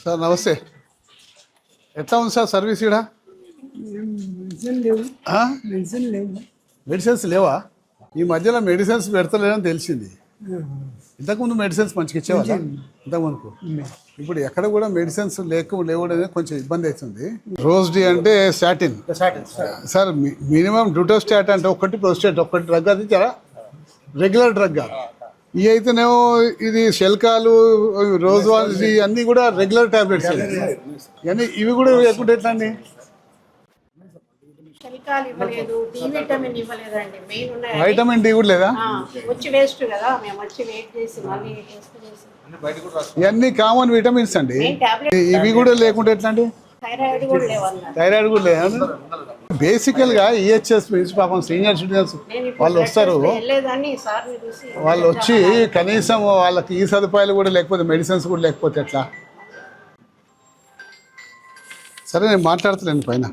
Sir నమస్తే. ఎట్లా ఉంది సార్ సర్వీస్ ఇక్కడ? మెడిసిన్స్ లేవా? ఈ మధ్యలో మెడిసిన్స్ పెడతలేదని తెలిసింది. ఇంతకుముందు మెడిసిన్స్ మంచిగా ఇచ్చేవాళ్ళ ఇంతకుముందుకు. ఇప్పుడు ఎక్కడ కూడా మెడిసిన్స్ లేవు అనేది కొంచెం ఇబ్బంది అవుతుంది. రోజ్ డి అంటే స్టాటిన్ సార్, మినిమం డ్యూటోస్టాట్ అంటే ఒకటి ప్రోస్టేట్ ఒకటి డ్రగ్, అది చాలా రెగ్యులర్ డ్రగ్. ఇవి అయితేనేమో ఇది శల్కాలు, రోజ్ వాల్స్ అన్నీ కూడా రెగ్యులర్ టాబ్లెట్స్. కానీ ఇవి కూడా లేకుంటే ఎట్లా అండి? వైటమిన్ డి కూడా లేదా? ఇవన్నీ కామన్ విటమిన్స్ అండి. ఇవి కూడా లేకుంటే ఎట్లా అండి? థైరాయిడ్ కూడా లేదా? బేసికల్గా ఈహెచ్ఎస్ పాపం సీనియర్ సిటిజన్స్ వాళ్ళు వస్తారు, వాళ్ళు వచ్చి కనీసం వాళ్ళకి ఈ సదుపాయాలు కూడా లేకపోతే మెడిసిన్స్ కూడా లేకపోతే ఎట్లా? సరే నేను మాట్లాడతలేను పైన.